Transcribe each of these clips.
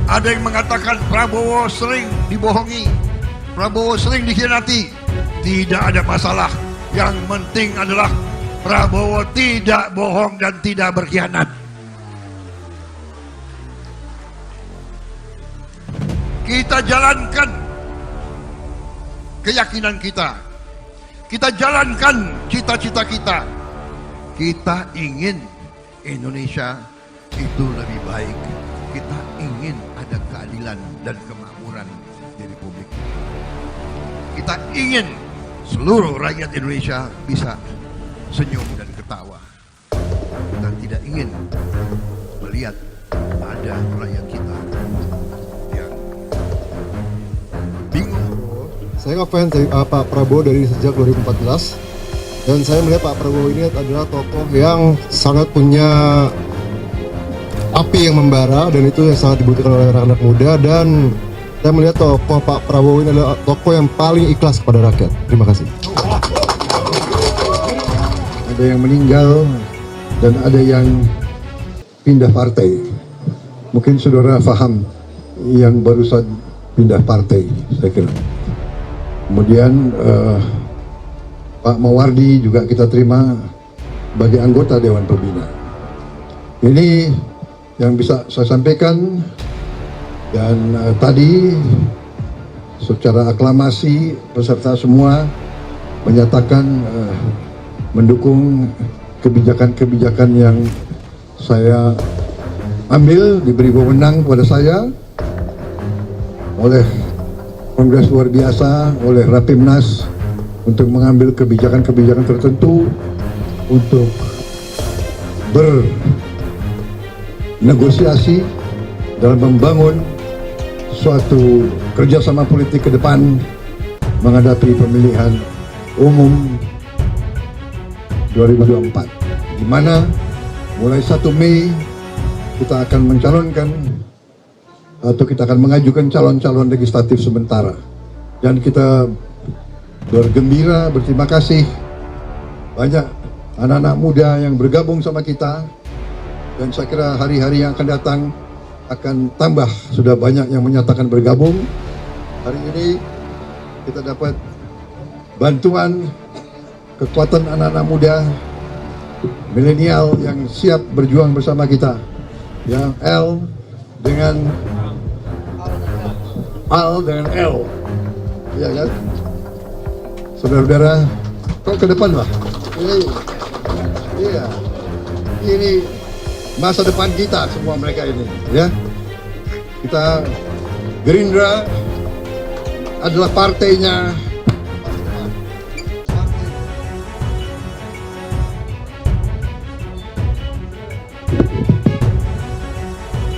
Ada yang mengatakan Prabowo sering dibohongi, Prabowo sering dikhianati. Tidak ada masalah. Yang penting adalah Prabowo tidak bohong dan tidak berkhianat. Kita jalankan keyakinan kita. Kita jalankan cita-cita kita. Kita ingin Indonesia itu lebih baik. Kita ingin ada keadilan dan kemakmuran di Republik ini. Kita ingin seluruh rakyat Indonesia bisa senyum dan ketawa. Kita tidak ingin melihat ada rakyat kita yang bingung. Saya ngefans Pak Prabowo dari sejak 2014, dan saya melihat Pak Prabowo ini adalah tokoh yang sangat punya api yang membara, dan itu yang sangat dibutuhkan oleh anak-anak muda. Dan saya melihat tokoh Pak Prabowo ini adalah tokoh yang paling ikhlas kepada rakyat. Terima kasih. Ada yang meninggal dan ada yang pindah partai. Mungkin saudara paham yang barusan pindah partai, saya kira. Kemudian Pak Mawardi juga kita terima sebagai anggota Dewan Pembina. Ini yang bisa saya sampaikan. Dan tadi secara aklamasi peserta semua menyatakan mendukung kebijakan-kebijakan yang saya ambil, diberi wewenang kepada saya oleh Kongres luar biasa, oleh Rapimnas, untuk mengambil kebijakan-kebijakan tertentu untuk bernegosiasi dalam membangun suatu kerjasama politik ke depan menghadapi pemilihan umum 2024, di mana mulai 1 Mei kita akan mencalonkan atau kita akan mengajukan calon-calon legislatif sementara. Dan kita bergembira, berterima kasih banyak anak-anak muda yang bergabung sama kita, dan saya kira hari-hari yang akan datang akan tambah, sudah banyak yang menyatakan bergabung. Hari ini kita dapat bantuan, kekuatan anak-anak muda milenial yang siap berjuang bersama kita. Yang L dengan L, ya kan? Saudara-saudara, kok ke depan lah. Ini masa depan kita semua, mereka ini, ya. Kita Gerindra adalah partainya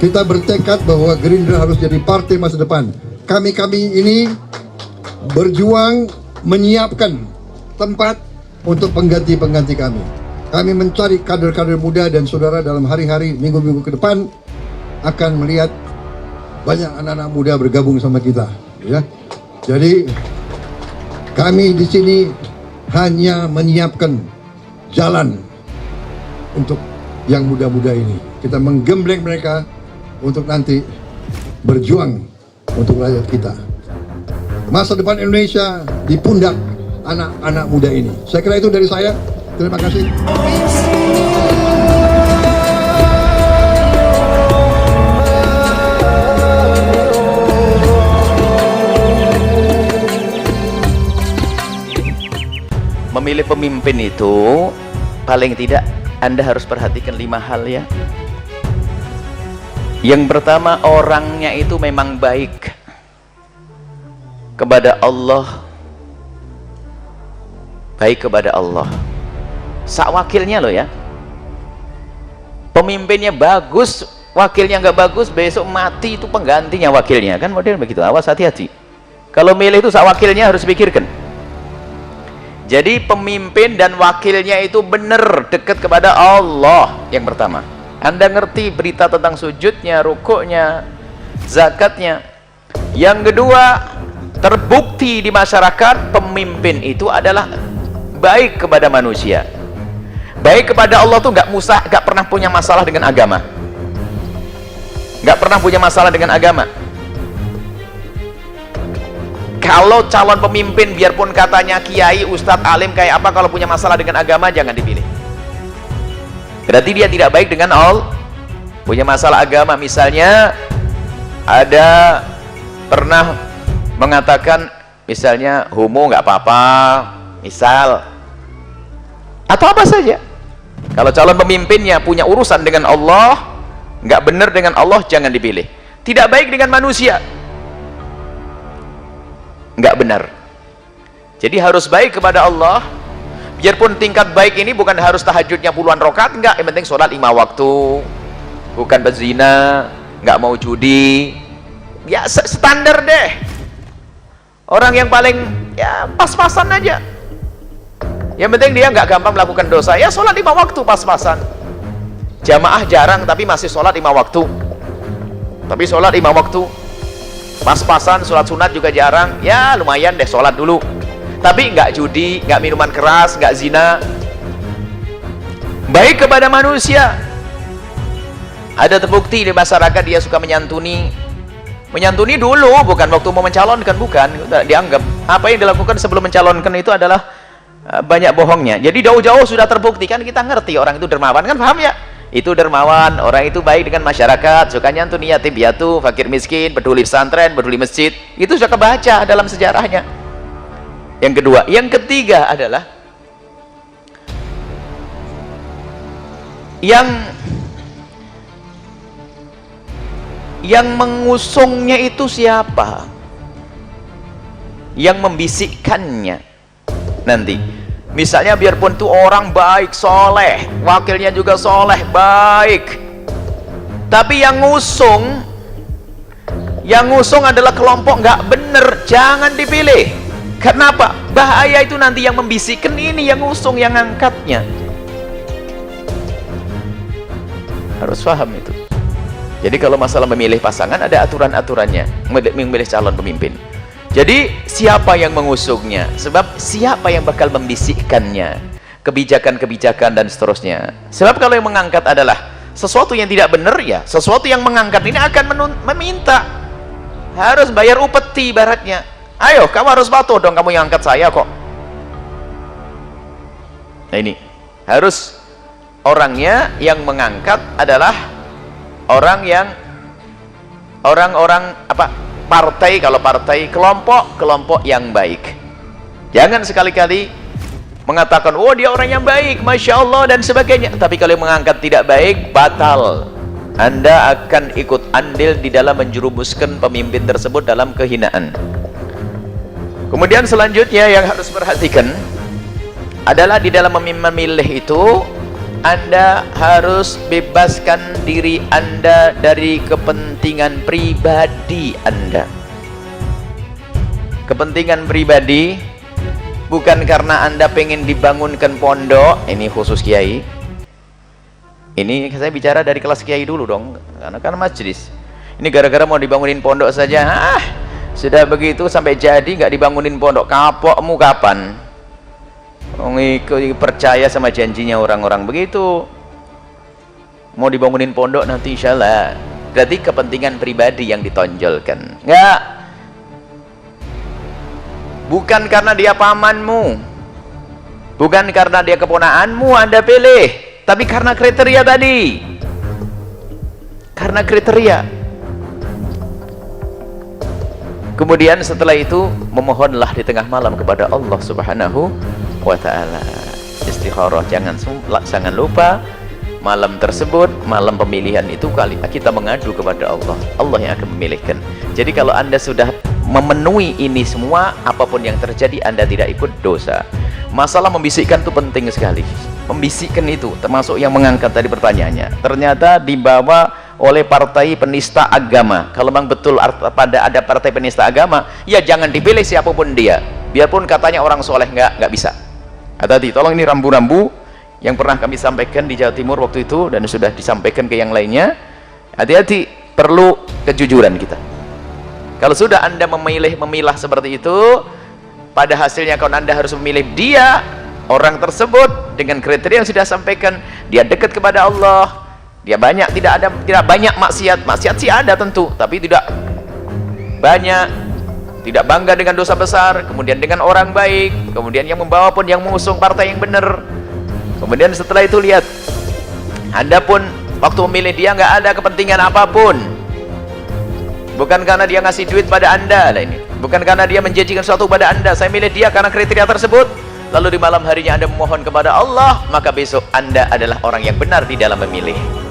kita bertekad bahwa Gerindra harus jadi partai masa depan. Kami ini berjuang menyiapkan tempat untuk pengganti-pengganti kami. Kami mencari kader-kader muda, dan saudara dalam hari-hari, minggu-minggu ke depan akan melihat banyak anak-anak muda bergabung sama kita, ya. Jadi kami di sini hanya menyiapkan jalan untuk yang muda-muda ini. Kita menggembleng mereka untuk nanti berjuang untuk rakyat kita. Masa depan Indonesia di pundak anak-anak muda ini. Saya kira itu dari saya. Terima kasih. Memilih pemimpin itu paling tidak Anda harus perhatikan 5 hal, ya. Yang pertama, orangnya itu memang baik kepada Allah, baik kepada Allah. Sak wakilnya loh, ya. Pemimpinnya bagus, wakilnya nggak bagus, besok mati itu penggantinya wakilnya, kan model begitu. Awas, hati-hati. Kalau milih itu sak wakilnya harus pikirkan. Jadi pemimpin dan wakilnya itu benar dekat kepada Allah. Yang pertama, Anda ngerti berita tentang sujudnya, rukuknya, zakatnya. Yang kedua, terbukti di masyarakat pemimpin itu adalah baik kepada manusia. Baik kepada Allah tuh nggak pernah punya masalah dengan agama. nggak pernah punya masalah dengan agama. Kalau calon pemimpin biarpun katanya kiai, ustadz, alim kayak apa, kalau punya masalah dengan agama jangan dipilih. Berarti dia tidak baik dengan Allah. Punya masalah agama, misalnya ada pernah mengatakan misalnya homo nggak apa-apa, misal, atau apa saja. Kalau calon pemimpinnya punya urusan dengan Allah, nggak benar dengan Allah, jangan dipilih. Tidak baik dengan manusia, nggak benar. Jadi harus baik kepada Allah. Biarpun tingkat baik ini bukan harus tahajudnya puluhan rakaat, enggak, yang penting sholat 5 waktu, bukan berzina, nggak mau judi, ya standar deh. Orang yang paling ya pas-pasan aja. Yang penting dia nggak gampang melakukan dosa, ya sholat 5 waktu pas-pasan. Jamaah jarang tapi masih sholat 5 waktu. Tapi sholat 5 waktu pas-pasan, sholat sunat juga jarang, ya lumayan deh sholat dulu. Tapi nggak judi, nggak minuman keras, nggak zina. Baik kepada manusia. Ada terbukti di masyarakat dia suka menyantuni dulu, bukan waktu mau mencalonkan, bukan. Dianggap apa yang dilakukan sebelum mencalonkan itu adalah banyak bohongnya. Jadi jauh-jauh sudah terbukti, kan kita ngerti orang itu dermawan, kan paham ya? Itu dermawan, orang itu baik dengan masyarakat, suka nyantuni yatim piatu, fakir miskin, peduli pesantren, peduli masjid. Itu sudah kebaca dalam sejarahnya. Yang kedua, yang ketiga adalah yang mengusungnya itu siapa? Yang membisikkannya nanti. Misalnya biarpun tuh orang baik, soleh, wakilnya juga soleh, baik, tapi yang ngusung adalah kelompok nggak bener, jangan dipilih. Kenapa? Bahaya itu nanti yang membisikkan ini, yang ngusung, yang ngangkatnya. Harus paham itu. Jadi kalau masalah memilih pasangan ada aturan-aturannya, memilih calon pemimpin. Jadi siapa yang mengusungnya? Sebab siapa yang bakal membisikkannya? Kebijakan-kebijakan dan seterusnya. Sebab kalau yang mengangkat adalah sesuatu yang tidak benar, ya sesuatu yang mengangkat ini akan meminta. Harus bayar upeti ibaratnya. Ayo, kamu harus patuh dong, kamu yang angkat saya kok. Nah ini, harus orangnya yang mengangkat adalah orang-orang apa? Partai, kalau partai, kelompok yang baik. Jangan sekali-kali mengatakan, oh dia orang yang baik, Masya Allah dan sebagainya. Tapi kalau mengangkat tidak baik, batal. Anda akan ikut andil di dalam menjerumuskan pemimpin tersebut dalam kehinaan. Kemudian selanjutnya yang harus perhatikan adalah di dalam memilih itu, Anda harus bebaskan diri Anda dari kepentingan pribadi Anda. Kepentingan pribadi bukan karena Anda pengen dibangunkan pondok, ini khusus kiai. Ini saya bicara dari kelas kiai dulu dong, karena kan majelis. Ini gara-gara mau dibangunin pondok saja, sudah begitu sampai jadi nggak dibangunin pondok, kapokmu kapan? Percaya sama janjinya orang-orang begitu. Mau dibangunin pondok nanti insya Allah. Berarti kepentingan pribadi yang ditonjolkan. Enggak. Bukan karena dia pamanmu, bukan karena dia keponakanmu Anda pilih, tapi karena kriteria tadi. Karena kriteria. Kemudian setelah itu memohonlah di tengah malam kepada Allah Subhanahu wa ta'ala. Istikharah, jangan lupa malam tersebut, malam pemilihan itu kali kita mengadu kepada Allah. Allah yang akan memilihkan. Jadi kalau Anda sudah memenuhi ini semua, apapun yang terjadi Anda tidak ikut dosa. Masalah membisikkan itu penting sekali. Membisikkan itu termasuk yang mengangkat tadi pertanyaannya. Ternyata dibawa oleh partai penista agama. Kalau memang betul ada partai penista agama, ya jangan dipilih siapapun dia. Biarpun katanya orang soleh, nggak bisa. Hati-hati, tolong ini rambu-rambu yang pernah kami sampaikan di Jawa Timur waktu itu dan sudah disampaikan ke yang lainnya. Hati-hati, perlu kejujuran kita. Kalau sudah Anda memilah seperti itu, pada hasilnya kalau Anda harus memilih dia, orang tersebut dengan kriteria yang sudah sampaikan, dia dekat kepada Allah, Dia banyak, tidak banyak maksiat. Maksiat sih ada tentu, tapi tidak banyak. Tidak bangga dengan dosa besar, kemudian dengan orang baik, kemudian yang membawa pun yang mengusung partai yang benar. Kemudian setelah itu lihat, Anda pun waktu memilih dia nggak ada kepentingan apapun. Bukan karena dia ngasih duit pada Anda lah ini. Bukan karena dia menjanjikan sesuatu pada Anda. Saya milih dia karena kriteria tersebut. Lalu di malam harinya Anda memohon kepada Allah, maka besok Anda adalah orang yang benar di dalam memilih.